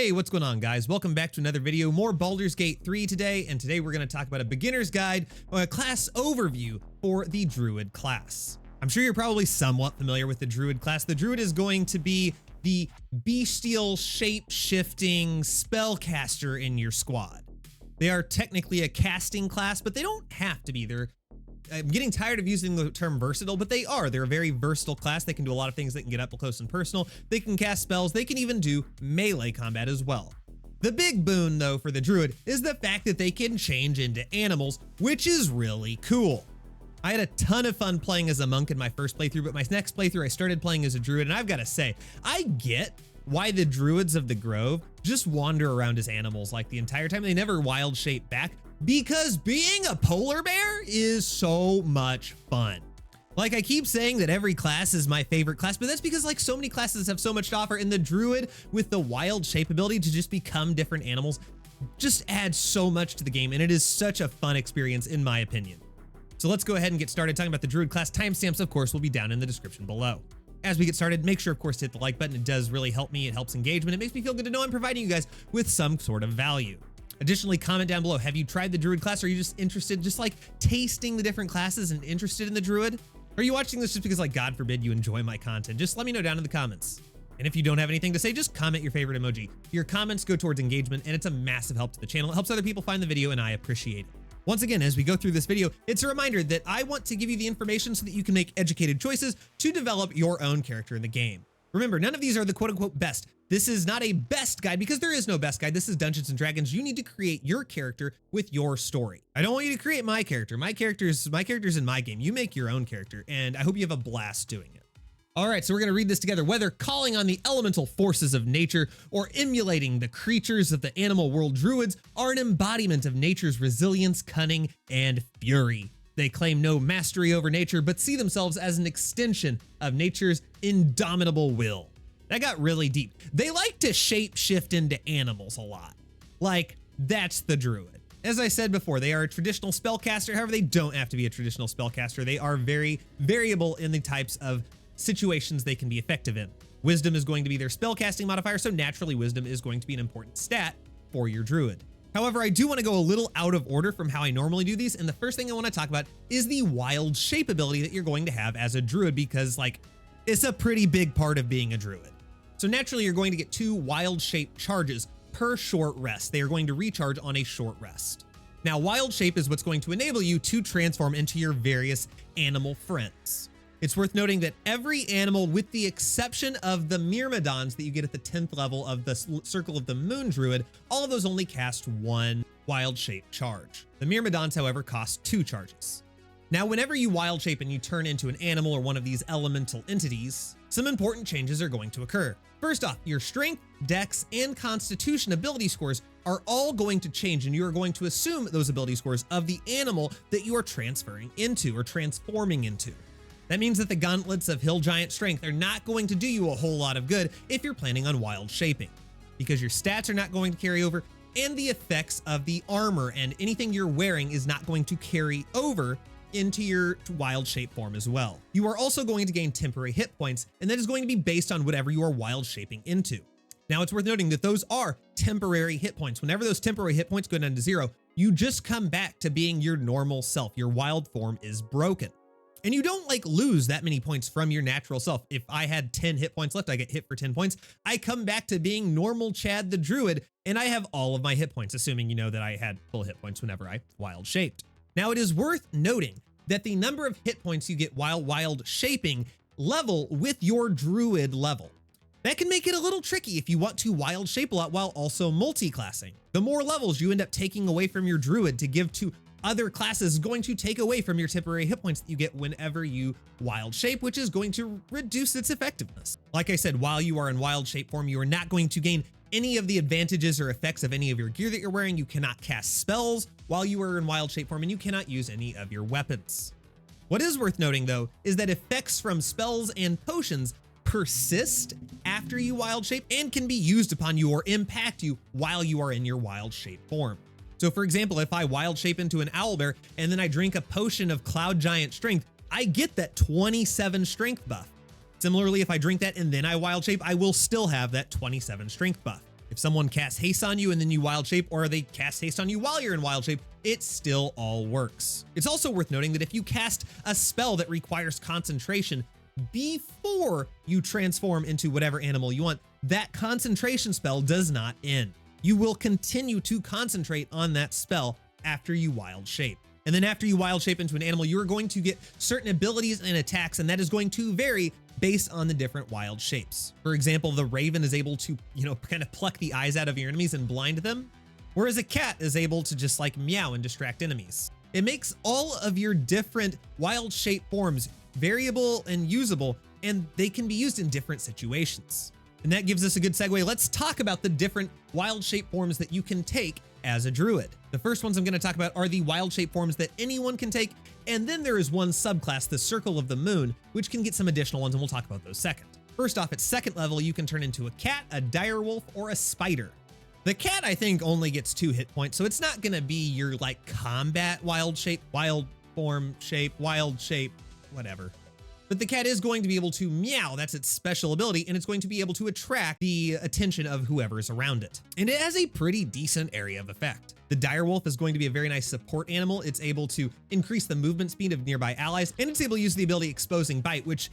Hey, what's going on, guys? Welcome back to another video. More Baldur's Gate 3 today, and today we're going to talk about a beginner's guide or a class overview for the Druid class. I'm sure you're probably somewhat familiar with the Druid class. The Druid is going to be the bestial, shape-shifting spellcaster in your squad. They are technically a casting class, but they don't have to be. I'm getting tired of using the term versatile, but they are. They're a very versatile class. They can do a lot of things. They can get up close and personal. They can cast spells. They can even do melee combat as well. The big boon, though, for the Druid is the fact that they can change into animals, which is really cool. I had a ton of fun playing as a monk in my first playthrough, but my next playthrough I started playing as a Druid, and I've got to say, I get why the Druids of the Grove just wander around as animals like the entire time. They never wild shape back, because being a polar bear is so much fun. Like, I keep saying that every class is my favorite class, but that's because like so many classes have so much to offer, and the Druid with the wild shape ability to just become different animals just adds so much to the game, and it is such a fun experience in my opinion. So let's go ahead and get started talking about the Druid class. Timestamps, of course, will be down in the description below. As we get started, make sure, of course, to hit the like button. It does really help me. It helps engagement. It makes me feel good to know I'm providing you guys with some sort of value. Additionally, comment down below, have you tried the Druid class? Or are you just interested, just like tasting the different classes and interested in the Druid? Or are you watching this just because, like, God forbid you enjoy my content? Just let me know down in the comments. And if you don't have anything to say, just comment your favorite emoji. Your comments go towards engagement, and it's a massive help to the channel. It helps other people find the video, and I appreciate it. Once again, as we go through this video, it's a reminder that I want to give you the information so that you can make educated choices to develop your own character in the game. Remember, none of these are the quote-unquote best. This is not a best guide because there is no best guide. This is Dungeons & Dragons. You need to create your character with your story. I don't want you to create my character. My character's in my game. You make your own character, and I hope you have a blast doing it. All right, so we're gonna read this together. Whether calling on the elemental forces of nature or emulating the creatures of the animal world, Druids are an embodiment of nature's resilience, cunning, and fury. They claim no mastery over nature, but see themselves as an extension of nature's indomitable will. That got really deep. They like to shape shift into animals a lot. Like, that's the Druid. As I said before, they are a traditional spellcaster. However, they don't have to be a traditional spellcaster. They are very variable in the types of situations they can be effective in. Wisdom is going to be their spellcasting modifier, so naturally wisdom is going to be an important stat for your Druid. However, I do want to go a little out of order from how I normally do these, and the first thing I want to talk about is the wild shape ability that you're going to have as a Druid, because like, it's a pretty big part of being a Druid. So naturally, you're going to get 2 wild shape charges per short rest. They are going to recharge on a short rest. Now, wild shape is what's going to enable you to transform into your various animal friends. It's worth noting that every animal, with the exception of the Myrmidons that you get at the 10th level of the Circle of the Moon Druid, all of those only cast 1 wild shape charge. The Myrmidons, however, cost 2 charges. Now, whenever you wild shape and you turn into an animal or one of these elemental entities, some important changes are going to occur. First off, your strength, dex, and constitution ability scores are all going to change, and you are going to assume those ability scores of the animal that you are transferring into or transforming into. That means that the gauntlets of Hill Giant Strength are not going to do you a whole lot of good if you're planning on wild shaping, because your stats are not going to carry over, and the effects of the armor and anything you're wearing is not going to carry over into your wild shape form as well. You are also going to gain temporary hit points, and that is going to be based on whatever you are wild shaping into. Now, it's worth noting that those are temporary hit points. Whenever those temporary hit points go down to 0, you just come back to being your normal self. Your wild form is broken. And you don't like lose that many points from your natural self. If I had 10 hit points left, I get hit for 10 points. I come back to being normal Chad the Druid, and I have all of my hit points, assuming you know that I had full hit points whenever I wild shaped. Now, it is worth noting that the number of hit points you get while wild shaping level with your Druid level. That can make it a little tricky if you want to wild shape a lot while also multiclassing. The more levels you end up taking away from your Druid to give to other classes is going to take away from your temporary hit points that you get whenever you wild shape, which is going to reduce its effectiveness. Like I said, while you are in wild shape form, you are not going to gain any of the advantages or effects of any of your gear that you're wearing. You cannot cast spells while you are in wild shape form, and you cannot use any of your weapons. What is worth noting, though, is that effects from spells and potions persist after you wild shape and can be used upon you or impact you while you are in your wild shape form. So for example, if I wild shape into an owlbear and then I drink a potion of Cloud Giant Strength, I get that 27 strength buff. Similarly, if I drink that and then I wild shape, I will still have that 27 strength buff. If someone casts haste on you and then you wild shape, or they cast haste on you while you're in wild shape, it still all works. It's also worth noting that if you cast a spell that requires concentration before you transform into whatever animal you want, that concentration spell does not end. You will continue to concentrate on that spell after you wild shape. And then after you wild shape into an animal, you're going to get certain abilities and attacks, and that is going to vary based on the different wild shapes. For example, the raven is able to, kind of pluck the eyes out of your enemies and blind them, whereas a cat is able to just like meow and distract enemies. It makes all of your different wild shape forms variable and usable, and they can be used in different situations. And that gives us a good segue. Let's talk about the different wild shape forms that you can take as a druid. The first ones I'm going to talk about are the wild shape forms that anyone can take, and then there is one subclass, the Circle of the Moon, which can get some additional ones, and we'll talk about those second. First off, at second level, you can turn into a cat, a direwolf, or a spider. The cat, I think, only gets 2 hit points, so it's not going to be your like combat wild shape, wild form shape, wild shape, whatever. But the cat is going to be able to meow, that's its special ability, and it's going to be able to attract the attention of whoever is around it. And it has a pretty decent area of effect. The direwolf is going to be a very nice support animal. It's able to increase the movement speed of nearby allies, and it's able to use the ability Exposing Bite, which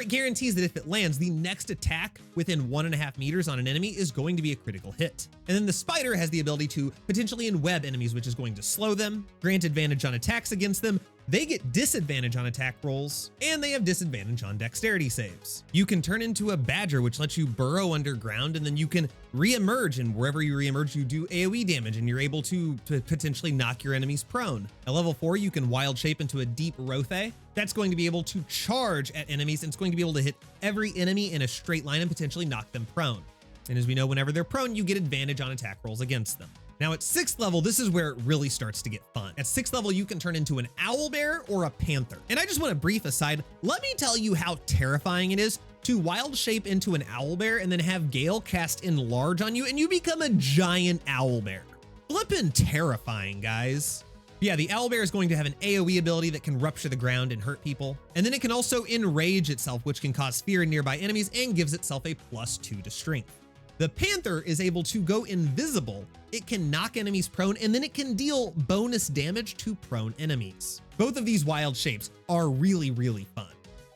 guarantees that if it lands, the next attack within 1.5 meters on an enemy is going to be a critical hit. And then the spider has the ability to potentially enweb enemies, which is going to slow them, grant advantage on attacks against them. They get disadvantage on attack rolls, and they have disadvantage on dexterity saves. You can turn into a badger, which lets you burrow underground, and then you can re-emerge, and wherever you re-emerge, you do AoE damage, and you're able to potentially knock your enemies prone. At level 4, you can wild shape into a deep Rothe. That's going to be able to charge at enemies, and it's going to be able to hit every enemy in a straight line and potentially knock them prone. And as we know, whenever they're prone, you get advantage on attack rolls against them. Now at 6th level, this is where it really starts to get fun. At 6th level, you can turn into an owlbear or a panther. And I just want a brief aside. Let me tell you how terrifying it is to wild shape into an owlbear and then have Gale cast Enlarge on you and you become a giant owlbear. Flippin' terrifying, guys. Yeah, the owlbear is going to have an AoE ability that can rupture the ground and hurt people. And then it can also enrage itself, which can cause fear in nearby enemies and gives itself a +2 to strength. The panther is able to go invisible. It can knock enemies prone, and then it can deal bonus damage to prone enemies. Both of these wild shapes are really, really fun.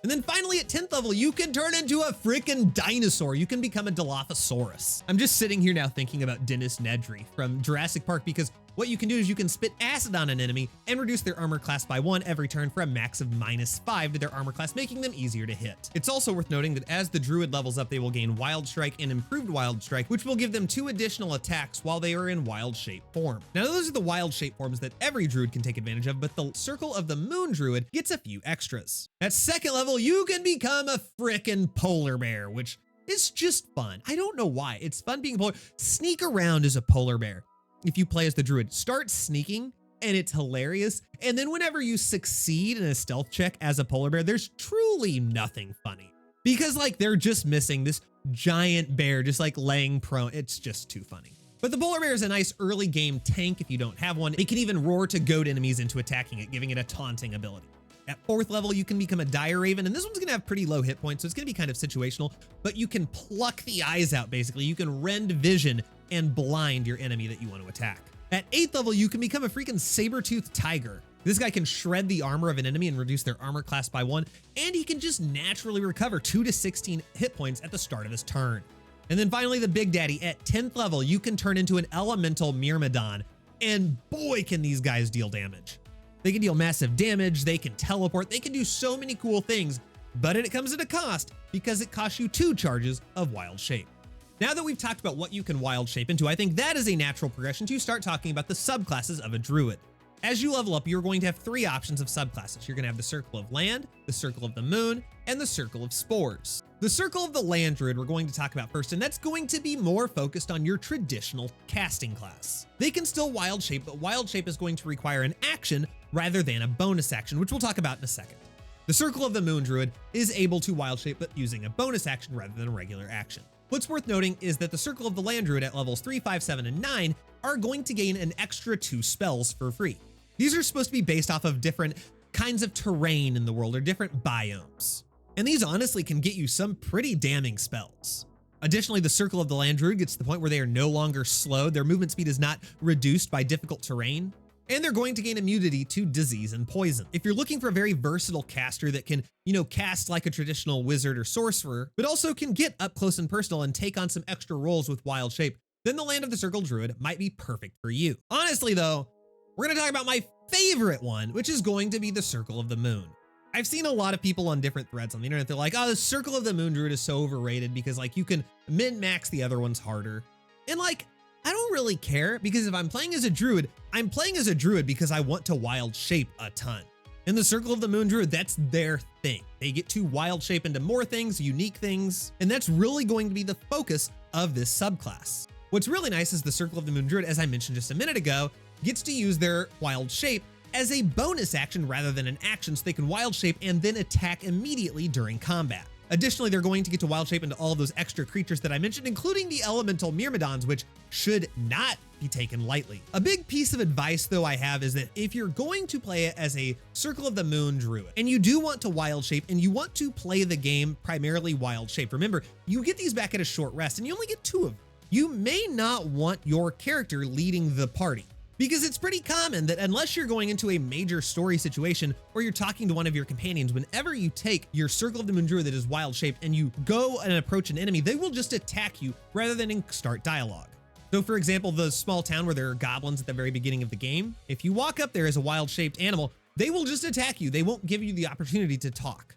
And then finally at 10th level, you can turn into a freaking dinosaur. You can become a Dilophosaurus. I'm just sitting here now thinking about Dennis Nedry from Jurassic Park, because what you can do is you can spit acid on an enemy and reduce their armor class by 1 every turn for a max of -5 to their armor class, making them easier to hit. It's also worth noting that as the druid levels up, they will gain Wild Strike and Improved Wild Strike, which will give them 2 additional attacks while they are in wild shape form. Now those are the wild shape forms that every druid can take advantage of, but the Circle of the Moon druid gets a few extras. At 2nd level, you can become a frickin' polar bear, which is just fun. I don't know why. It's fun being polar. Sneak around as a polar bear. If you play as the druid, start sneaking and it's hilarious. And then whenever you succeed in a stealth check as a polar bear, there's truly nothing funny because like they're just missing this giant bear just like laying prone. It's just too funny. But the polar bear is a nice early game tank if you don't have one. It can even roar to goad enemies into attacking it, giving it a taunting ability. At 4th level, you can become a dire raven, and this one's gonna have pretty low hit points, so it's gonna be kind of situational, but you can pluck the eyes out, basically. You can rend vision and blind your enemy that you want to attack. At 8th level, you can become a freaking saber-toothed tiger. This guy can shred the armor of an enemy and reduce their armor class by 1, and he can just naturally recover 2 to 16 hit points at the start of his turn. And then finally, the big daddy, at 10th level, you can turn into an elemental myrmidon, and boy, can these guys deal damage. They can deal massive damage, they can teleport, they can do so many cool things, but it comes at a cost because it costs you 2 charges of wild shape. Now that we've talked about what you can wild shape into, I think that is a natural progression to start talking about the subclasses of a druid. As you level up, you're going to have 3 options of subclasses. You're going to have the Circle of Land, the Circle of the Moon, and the Circle of Spores. The Circle of the Land druid we're going to talk about first, and that's going to be more focused on your traditional casting class. They can still wild shape, but wild shape is going to require an action rather than a bonus action, which we'll talk about in a second. The Circle of the Moon druid is able to wild shape, but using a bonus action rather than a regular action. What's worth noting is that the Circle of the Land druid at levels 3, 5, 7, and 9 are going to gain an extra 2 spells for free. These are supposed to be based off of different kinds of terrain in the world or different biomes. And these honestly can get you some pretty damning spells. Additionally, the Circle of the Land Druid gets to the point where they are no longer slowed. Their movement speed is not reduced by difficult terrain, and they're going to gain immunity to disease and poison. If you're looking for a very versatile caster that can, cast like a traditional wizard or sorcerer, but also can get up close and personal and take on some extra roles with Wild Shape, then the Land of the Circle Druid might be perfect for you. Honestly though, we're gonna talk about my favorite one, which is going to be the Circle of the Moon. I've seen a lot of people on different threads on the internet, they're like, oh, the Circle of the Moon Druid is so overrated because you can min-max the other ones harder. And I don't really care, because if I'm playing as a Druid, I'm playing as a Druid because I want to Wild Shape a ton. In the Circle of the Moon Druid, that's their thing. They get to Wild Shape into more things, unique things, and that's really going to be the focus of this subclass. What's really nice is the Circle of the Moon Druid, as I mentioned just a minute ago, gets to use their Wild Shape as a bonus action rather than an action, so they can Wild Shape and then attack immediately during combat. Additionally, they're going to get to Wild Shape into all of those extra creatures that I mentioned, including the elemental Myrmidons, which should not be taken lightly. A big piece of advice though I have is that if you're going to play it as a Circle of the Moon Druid, and you do want to Wild Shape and you want to play the game primarily Wild Shape, remember, you get these back at a short rest and you only get 2 of them. You may not want your character leading the party, because it's pretty common that unless you're going into a major story situation or you're talking to one of your companions, whenever you take your Circle of the Moon Druid that is Wild Shape and you go and approach an enemy, they will just attack you rather than start dialogue. So for example, the small town where there are goblins at the very beginning of the game, if you walk up there as a Wild Shaped animal, they will just attack you. They won't give you the opportunity to talk.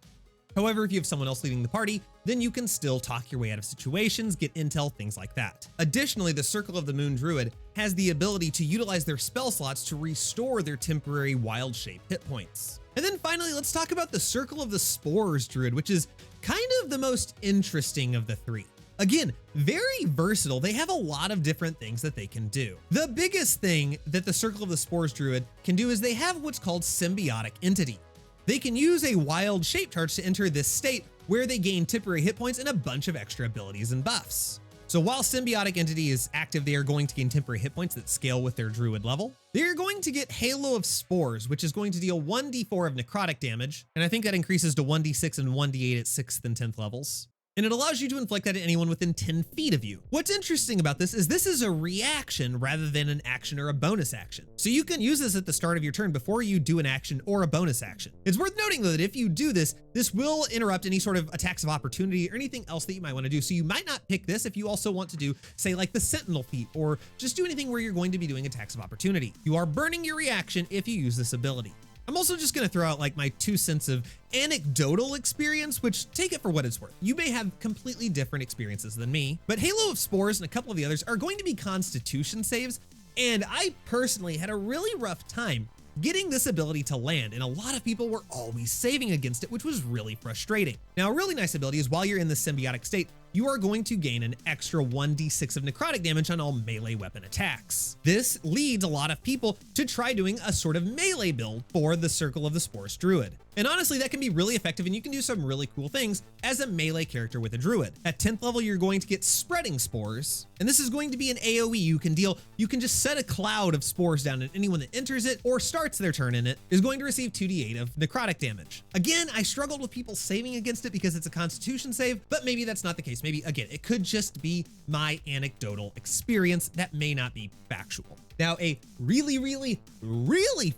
However, if you have someone else leading the party, then you can still talk your way out of situations, get intel, things like that. Additionally, the Circle of the Moon Druid has the ability to utilize their spell slots to restore their temporary Wild Shape hit points. And then finally, let's talk about the Circle of the Spores Druid, which is kind of the most interesting of the 3. Again, very versatile. They have a lot of different things that they can do. The biggest thing that the Circle of the Spores Druid can do is they have what's called Symbiotic Entity. They can use a Wild Shape charge to enter this state where they gain temporary hit points and a bunch of extra abilities and buffs. So while Symbiotic Entity is active, they are going to gain temporary hit points that scale with their Druid level. They're going to get Halo of Spores, which is going to deal 1d4 of necrotic damage, and I think that increases to 1d6 and 1d8 at 6th and 10th levels. And it allows you to inflict that at anyone within 10 feet of you. What's interesting about this is a reaction rather than an action or a bonus action. So you can use this at the start of your turn before you do an action or a bonus action. It's worth noting though that if you do this, this will interrupt any sort of attacks of opportunity or anything else that you might want to do. So you might not pick this if you also want to do, say, like the Sentinel feat, or just do anything where you're going to be doing attacks of opportunity. You are burning your reaction if you use this ability. I'm also just gonna throw out like my 2 cents of anecdotal experience, which take it for what it's worth. You may have completely different experiences than me, but Halo of Spores and a couple of the others are going to be Constitution saves, and I personally had a really rough time getting this ability to land, and a lot of people were always saving against it, which was really frustrating. Now, a really nice ability is while you're in the symbiotic state, you are going to gain an extra 1d6 of necrotic damage on all melee weapon attacks. This leads a lot of people to try doing a sort of melee build for the Circle of the Spores Druid. And honestly, that can be really effective, and you can do some really cool things as a melee character with a Druid. At 10th level, you're going to get Spreading Spores, and this is going to be an AoE you can deal. You can just set a cloud of spores down, and anyone that enters it or starts their turn in it is going to receive 2d8 of necrotic damage. Again, I struggled with people saving against it because it's a Constitution save, but maybe that's not the case. Maybe, again, it could just be my anecdotal experience that may not be factual. Now, a really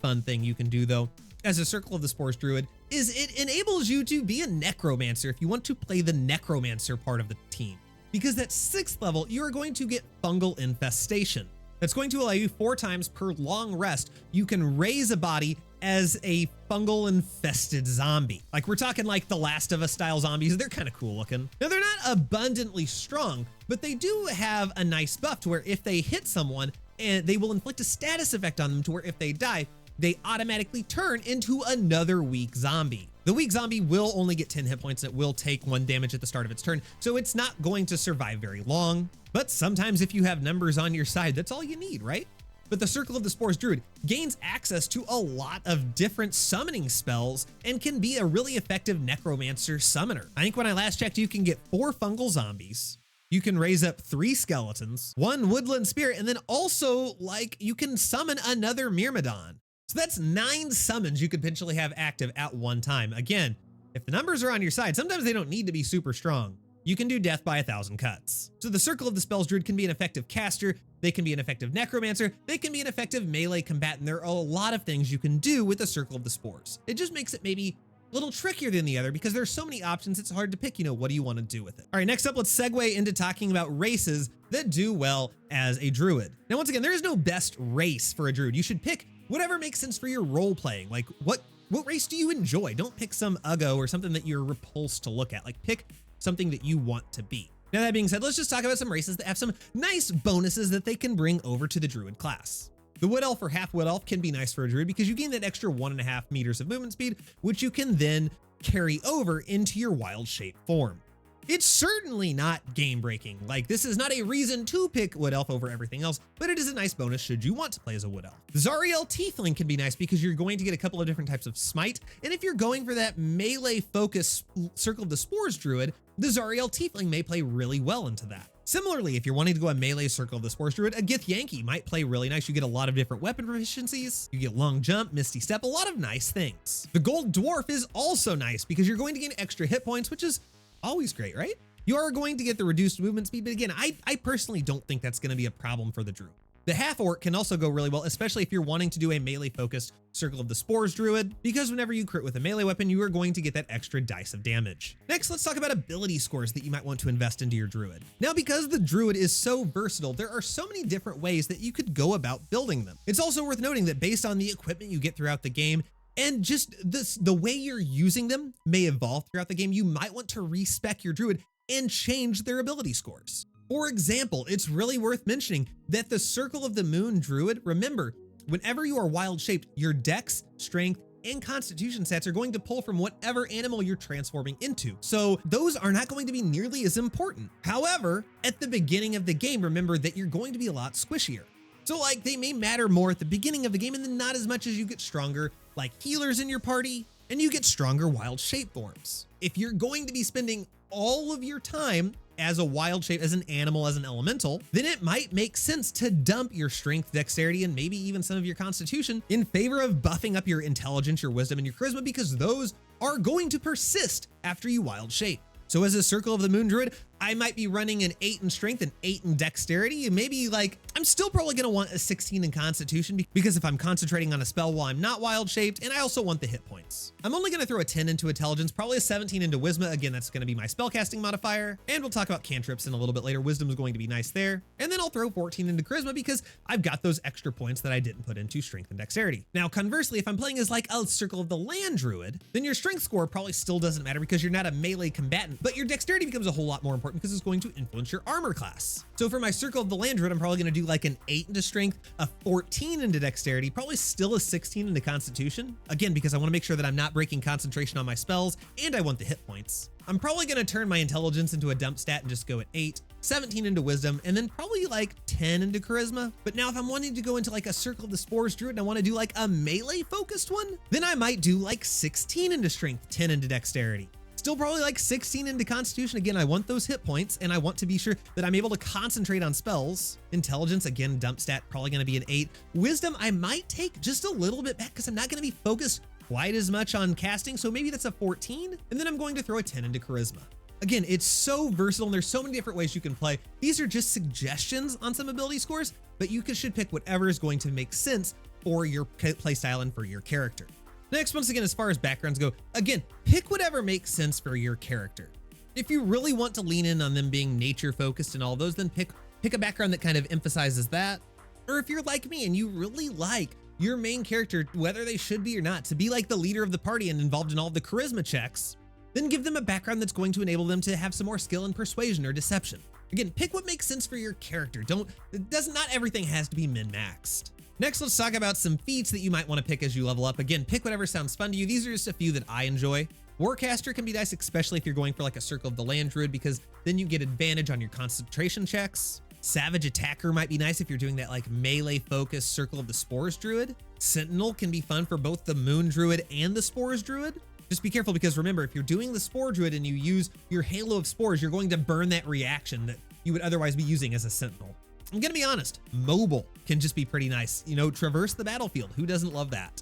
fun thing you can do, though, as a Circle of the Spores Druid is it enables you to be a Necromancer if you want to play the Necromancer part of the team. Because at 6th level, you are going to get Fungal Infestation. That's going to allow you 4 times per long rest, you can raise a body as a fungal infested zombie. Like we're talking like the Last of Us style zombies. They're kind of cool looking. Now they're not abundantly strong, but they do have a nice buff to where if they hit someone, and they will inflict a status effect on them to where if they die, they automatically turn into another weak zombie. The weak zombie will only get 10 hit points and it will take 1 damage at the start of its turn, so it's not going to survive very long. But sometimes if you have numbers on your side, that's all you need, right? But the Circle of the Spores Druid gains access to a lot of different summoning spells and can be a really effective Necromancer summoner. I think when I last checked, you can get 4 fungal zombies. You can raise up 3 skeletons, 1 woodland spirit, and then also like you can summon another Myrmidon. So that's 9 summons you could potentially have active at one time. Again, if the numbers are on your side, sometimes they don't need to be super strong. you can do death by 1,000 cuts. So the Circle of the Spells Druid can be an effective caster, they can be an effective necromancer, they can be an effective melee combatant. There are a lot of things you can do with the Circle of the Spores. It just makes it maybe a little trickier than the other because there's so many options, it's hard to pick, what do you want to do with it? All right, next up, let's segue into talking about races that do well as a druid. Now, once again, there is no best race for a druid. You should pick whatever makes sense for your role playing. Like what race do you enjoy? Don't pick some Uggo or something that you're repulsed to look at. Like pick something that you want to be. Now, that being said, let's just talk about some races that have some nice bonuses that they can bring over to the druid class. The Wood Elf or Half Wood Elf can be nice for a druid because you gain that extra 1.5 meters of movement speed, which you can then carry over into your wild shape form. It's certainly not game breaking. Like, this is not a reason to pick Wood Elf over everything else, but it is a nice bonus should you want to play as a Wood Elf. Zariel Tiefling can be nice because you're going to get a couple of different types of smite, and if you're going for that melee focus Circle of the Spores druid, the Zariel Tiefling may play really well into that. Similarly, if you're wanting to go a melee Circle of the Spores druid, a Githyanki might play really nice. You get a lot of different weapon proficiencies, you get long jump, misty step, a lot of nice things. The Gold Dwarf is also nice because you're going to gain extra hit points, which is always great, right? You are going to get the reduced movement speed, but again, I personally don't think that's going to be a problem for the druid. The Half Orc can also go really well, especially if you're wanting to do a melee focused Circle of the Spores druid, because whenever you crit with a melee weapon, you are going to get that extra dice of damage. Next, let's talk about ability scores that you might want to invest into your druid. Now, because the druid is so versatile, there are so many different ways that you could go about building them. It's also worth noting that based on the equipment you get throughout the game, and just the way you're using them may evolve throughout the game, you might want to respec your druid and change their ability scores. For example, it's really worth mentioning that the Circle of the Moon druid, remember, whenever you are wild shaped, your dex, strength, and constitution stats are going to pull from whatever animal you're transforming into. So those are not going to be nearly as important. However, at the beginning of the game, remember that you're going to be a lot squishier. So like they may matter more at the beginning of the game and then not as much as you get stronger, like healers in your party, and you get stronger wild shape forms. If you're going to be spending all of your time as a wild shape, as an animal, as an elemental, then it might make sense to dump your strength, dexterity, and maybe even some of your constitution in favor of buffing up your intelligence, your wisdom, and your charisma, because those are going to persist after you wild shape. So as a Circle of the Moon druid, I might be running an 8 in strength and 8 in dexterity, and maybe like, I'm still probably gonna want a 16 in constitution because if I'm concentrating on a spell while I'm not wild shaped, and I also want the hit points. I'm only gonna throw a 10 into intelligence, probably a 17 into wisdom. Again, that's gonna be my spellcasting modifier, and we'll talk about cantrips in a little bit later. Wisdom is going to be nice there. And then I'll throw 14 into charisma because I've got those extra points that I didn't put into strength and dexterity. Now, conversely, if I'm playing as like a Circle of the Land druid, then your strength score probably still doesn't matter because you're not a melee combatant, but your dexterity becomes a whole lot more important because it's going to influence your armor class. So for my Circle of the Land druid, I'm probably gonna do like an 8 into strength, a 14 into dexterity, probably still a 16 into constitution. Again, because I wanna make sure that I'm not breaking concentration on my spells and I want the hit points. I'm probably gonna turn my intelligence into a dump stat and just go at 8, 17 into wisdom, and then probably like 10 into charisma. But now if I'm wanting to go into like a Circle of the Spores druid and I wanna do like a melee focused one, then I might do like 16 into strength, 10 into dexterity. Still probably like 16 into constitution. Again, I want those hit points and I want to be sure that I'm able to concentrate on spells. Intelligence, again, dump stat, probably gonna be an 8. Wisdom, I might take just a little bit back because I'm not gonna be focused quite as much on casting. So maybe that's a 14. And then I'm going to throw a 10 into charisma. Again, it's so versatile and there's so many different ways you can play. These are just suggestions on some ability scores, but you should pick whatever is going to make sense for your playstyle and for your character. Next, once again, as far as backgrounds go, again, pick whatever makes sense for your character. If you really want to lean in on them being nature focused and all those, then pick a background that kind of emphasizes that. Or if you're like me and you really like your main character, whether they should be or not, to be like the leader of the party and involved in all the charisma checks, then give them a background that's going to enable them to have some more skill in persuasion or deception. Again, pick what makes sense for your character. Not everything has to be min-maxed. Next, let's talk about some feats that you might want to pick as you level up. Again, pick whatever sounds fun to you. These are just a few that I enjoy. Warcaster can be nice, especially if you're going for like a Circle of the Land druid, because then you get advantage on your concentration checks. Savage Attacker might be nice if you're doing that like melee focused Circle of the Spores druid. Sentinel can be fun for both the Moon druid and the Spores druid. Just be careful because remember, if you're doing the Spore druid and you use your Halo of Spores, you're going to burn that reaction that you would otherwise be using as a Sentinel. I'm gonna be honest, mobile can just be pretty nice. You know, traverse the battlefield. Who doesn't love that?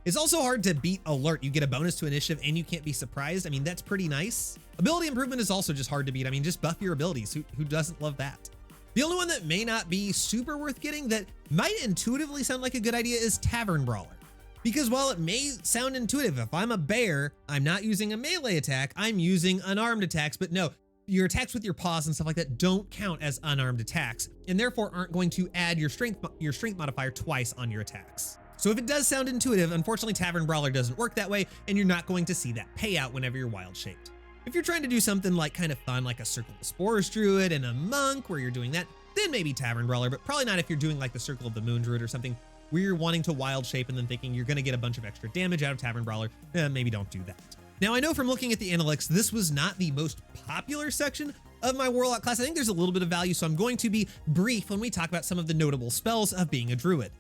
It's also hard to beat Alert. You get a bonus to initiative and you can't be surprised. I mean, that's pretty nice. Ability improvement is also just hard to beat. I mean, just buff your abilities. Who doesn't love that? The only one that may not be super worth getting that might intuitively sound like a good idea is Tavern Brawler. Because while it may sound intuitive, if I'm a bear, I'm not using a melee attack, I'm using unarmed attacks, but no, your attacks with your paws and stuff like that don't count as unarmed attacks, and therefore aren't going to add your strength modifier twice on your attacks. So if it does sound intuitive, unfortunately Tavern Brawler doesn't work that way, and you're not going to see that payout whenever you're wild shaped. If you're trying to do something like kind of fun, like a Circle of Spores Druid and a Monk where you're doing that, then maybe Tavern Brawler, but probably not if you're doing like the Circle of the Moon Druid or something where you're wanting to wild shape and then thinking you're gonna get a bunch of extra damage out of Tavern Brawler. Maybe don't do that. Now I know from looking at the analytics, this was not the most popular section of my Warlock class. I think there's a little bit of value, so I'm going to be brief when we talk about some of the notable spells of being a Druid.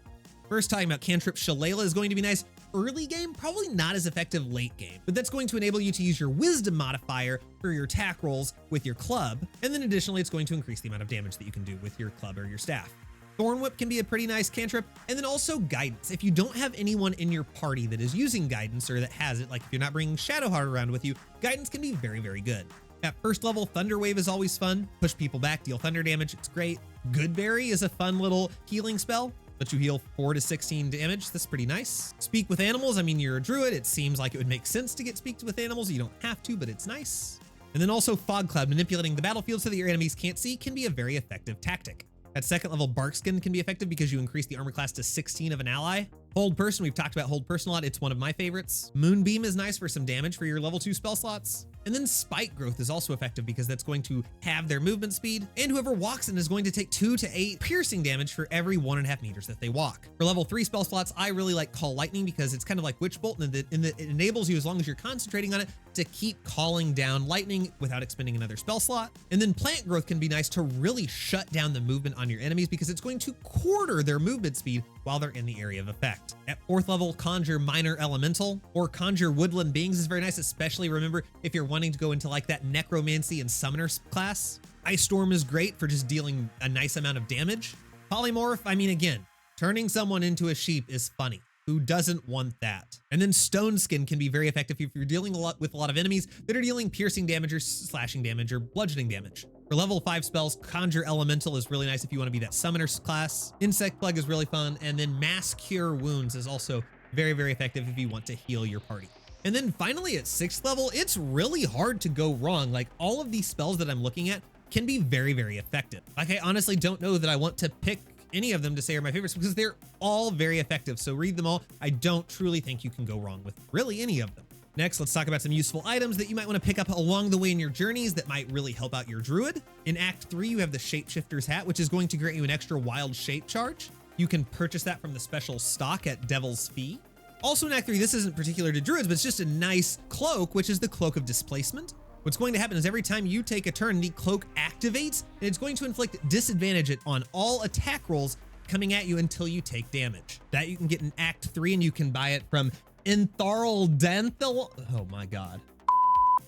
First, talking about Cantrip Shillelagh is going to be nice. Early game, probably not as effective late game, but that's going to enable you to use your Wisdom modifier for your attack rolls with your club, and then additionally, it's going to increase the amount of damage that you can do with your club or your staff. Thorn Whip can be a pretty nice cantrip, and then also Guidance. If you don't have anyone in your party that is using Guidance or that has it, like if you're not bringing Shadowheart around with you, Guidance can be very, very good. At first level, Thunder Wave is always fun. Push people back, deal thunder damage, it's great. Goodberry is a fun little healing spell. Let you heal 4 to 16 damage. That's pretty nice. Speak with animals. I mean, you're a druid. It seems like it would make sense to get speak with animals. You don't have to, but it's nice. And then also Fog Cloud, manipulating the battlefield so that your enemies can't see, can be a very effective tactic. At second level, Barkskin can be effective because you increase the armor class to 16 of an ally. Hold Person, we've talked about Hold Person a lot. It's one of my favorites. Moonbeam is nice for some damage for your level 2 spell slots. And then Spike Growth is also effective because that's going to have their movement speed, and whoever walks in is going to take 2 to 8 piercing damage for every 1.5 meters that they walk. For level 3 spell slots, I really like Call Lightning because it's kind of like Witch Bolt, and it enables you, as long as you're concentrating on it, to keep calling down lightning without expending another spell slot. And then Plant Growth can be nice to really shut down the movement on your enemies because it's going to quarter their movement speed while they're in the area of effect. At 4th level, Conjure Minor Elemental or Conjure Woodland Beings is very nice, especially remember if you're wanting to go into like that Necromancy and Summoner class. Ice Storm is great for just dealing a nice amount of damage. Polymorph, I mean, again, turning someone into a sheep is funny. Who doesn't want that? And then Stone Skin can be very effective if you're dealing with a lot of enemies that are dealing piercing damage or slashing damage or bludgeoning damage. For level 5 spells, Conjure Elemental is really nice if you want to be that Summoner class. Insect Plague is really fun. And then Mass Cure Wounds is also very, very effective if you want to heal your party. And then finally at 6th level, it's really hard to go wrong. Like all of these spells that I'm looking at can be very, very effective. Like I honestly don't know that I want to pick any of them to say are my favorites because they're all very effective. So read them all. I don't truly think you can go wrong with really any of them. Next, let's talk about some useful items that you might want to pick up along the way in your journeys that might really help out your druid. In Act 3, you have the Shapeshifter's Hat, which is going to grant you an extra wild shape charge. You can purchase that from the special stock at Devil's Fee. Also in Act 3, this isn't particular to druids, but it's just a nice cloak, which is the Cloak of Displacement. What's going to happen is every time you take a turn, the cloak activates, and it's going to inflict disadvantage on all attack rolls coming at you until you take damage. That you can get in Act 3, and you can buy it from Intharl Danthal. Oh my god.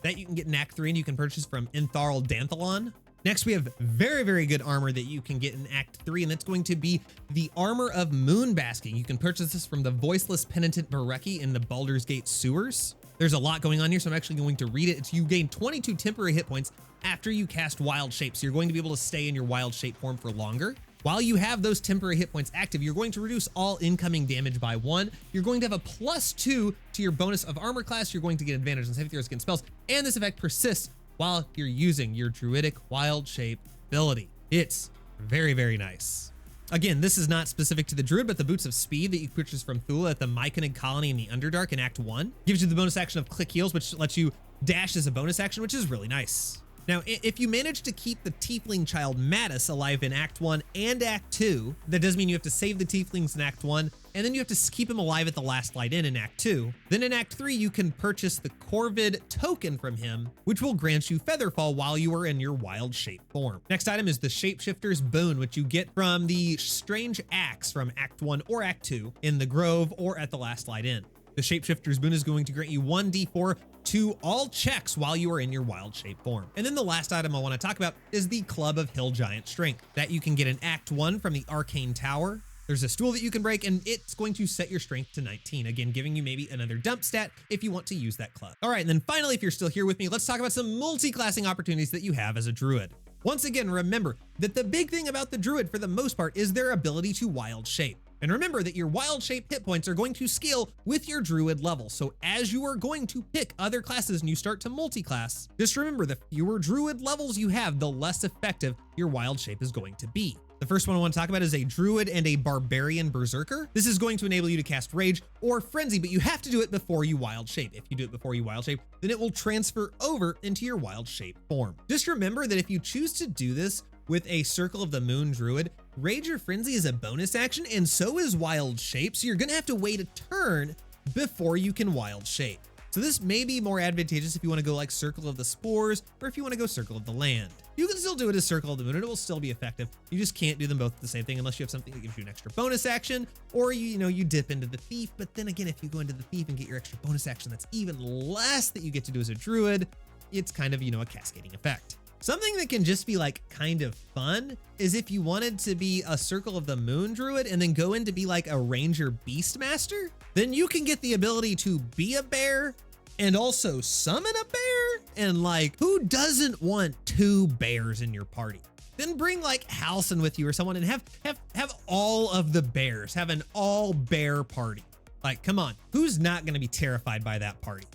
That you can get in Act 3, and you can purchase from Intharl Danthalon. Next, we have very, very good armor that you can get in Act 3, and that's going to be the Armor of Moonbasking. You can purchase this from the Voiceless Penitent Barecki in the Baldur's Gate sewers. There's a lot going on here, so I'm actually going to read it. You gain 22 temporary hit points after you cast Wild Shape, so you're going to be able to stay in your Wild Shape form for longer. While you have those temporary hit points active, you're going to reduce all incoming damage by 1. You're going to have a +2 to your bonus of armor class. You're going to get advantage on saving throws against spells, and this effect persists while you're using your Druidic Wild Shape ability. It's very, very nice. Again, this is not specific to the Druid, but the Boots of Speed that you purchase from Thula at the Myconid Colony in the Underdark in Act 1 gives you the bonus action of Click Heels, which lets you dash as a bonus action, which is really nice. Now, if you manage to keep the Tiefling child Mattis alive in Act 1 and Act 2, that does mean you have to save the Tieflings in Act 1, and then you have to keep him alive at the Last Light in Act 2. Then in Act 3, you can purchase the Corvid token from him, which will grant you Featherfall while you are in your wild shape form. Next item is the Shapeshifter's Boon, which you get from the Strange Axe from Act 1 or Act 2 in the Grove or at the Last Light Inn. The Shapeshifter's Boon is going to grant you 1d4 to all checks while you are in your wild shape form. And then the last item I want to talk about is the Club of Hill Giant Strength that you can get in Act 1 from the Arcane Tower. There's a stool that you can break, and it's going to set your strength to 19, again, giving you maybe another dump stat if you want to use that club. All right, and then finally, if you're still here with me, let's talk about some multi-classing opportunities that you have as a druid. Once again, remember that the big thing about the druid for the most part is their ability to wild shape. And remember that your wild shape hit points are going to scale with your druid level. So as you are going to pick other classes and you start to multi-class, just remember the fewer druid levels you have, the less effective your wild shape is going to be. The first one I want to talk about is a druid and a barbarian berserker. This is going to enable you to cast rage or frenzy, but you have to do it before you wild shape. If you do it before you wild shape, then it will transfer over into your wild shape form. Just remember that if you choose to do this with a Circle of the Moon druid, rage or frenzy is a bonus action, and so is wild shape. So you're gonna have to wait a turn before you can wild shape. So this may be more advantageous if you want to go like Circle of the Spores, or if you want to go Circle of the Land. You can still do it as Circle of the Moon and it will still be effective. You just can't do them both at the same thing unless you have something that gives you an extra bonus action, or you dip into the Thief. But then again, if you go into the Thief and get your extra bonus action, that's even less that you get to do as a druid. It's kind of, a cascading effect. Something that can just be like kind of fun is if you wanted to be a Circle of the Moon druid and then go in to be like a Ranger Beastmaster, then you can get the ability to be a bear and also summon a bear. And like, who doesn't want 2 bears in your party? Then bring like Halcyon with you or someone and have all of the bears, have an all bear party. Like, come on, who's not gonna be terrified by that party?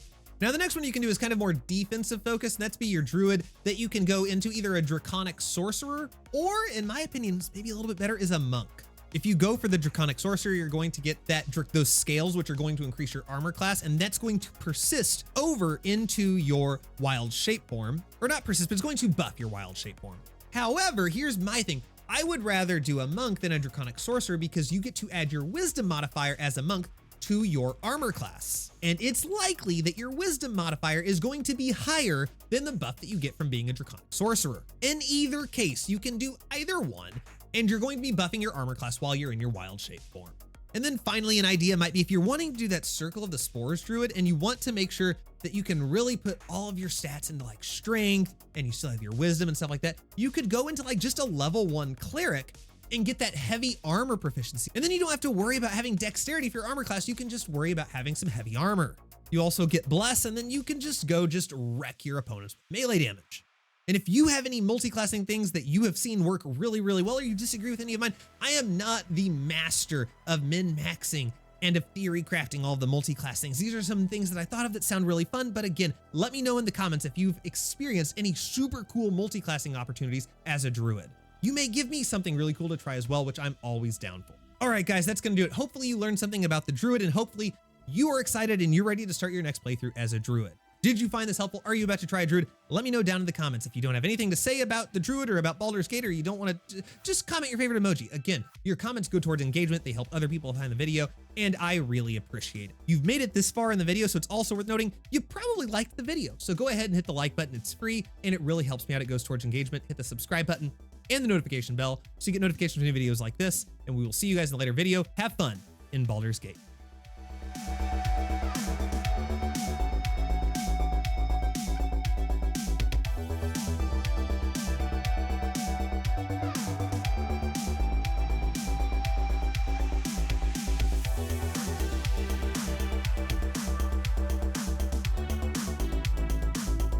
Now, the next one you can do is kind of more defensive focus, and that's be your druid that you can go into either a draconic sorcerer, or in my opinion, maybe a little bit better, is a monk. If you go for the draconic sorcerer, you're going to get those scales, which are going to increase your armor class, and that's going to persist over into your wild shape form, or not persist, but it's going to buff your wild shape form. However, here's my thing. I would rather do a monk than a draconic sorcerer because you get to add your wisdom modifier as a monk to your armor class. And it's likely that your wisdom modifier is going to be higher than the buff that you get from being a draconic sorcerer. In either case, you can do either one, and you're going to be buffing your armor class while you're in your wild shape form. And then finally, an idea might be if you're wanting to do that Circle of the Spores druid and you want to make sure that you can really put all of your stats into like strength and you still have your wisdom and stuff like that, you could go into like just a level 1 cleric and get that heavy armor proficiency. And then you don't have to worry about having dexterity for your armor class. You can just worry about having some heavy armor. You also get bless, and then you can just wreck your opponents with melee damage. And if you have any multi-classing things that you have seen work really, really well, or you disagree with any of mine, I am not the master of min-maxing and of theory crafting all the multi-class things. These are some things that I thought of that sound really fun, but again, let me know in the comments if you've experienced any super cool multi-classing opportunities as a druid. You may give me something really cool to try as well, which I'm always down for. All right, guys, that's gonna do it. Hopefully you learned something about the druid, and hopefully you are excited and you're ready to start your next playthrough as a druid. Did you find this helpful? Are you about to try a druid? Let me know down in the comments. If you don't have anything to say about the druid or about Baldur's Gate, or you don't want to, just comment your favorite emoji. Again, your comments go towards engagement. They help other people find the video, and I really appreciate it. You've made it this far in the video, so it's also worth noting you probably liked the video. So go ahead and hit the like button. It's free, and it really helps me out. It goes towards engagement. Hit the subscribe button and the notification bell so you get notifications from new videos like this, and we will see you guys in a later video. Have fun in Baldur's Gate.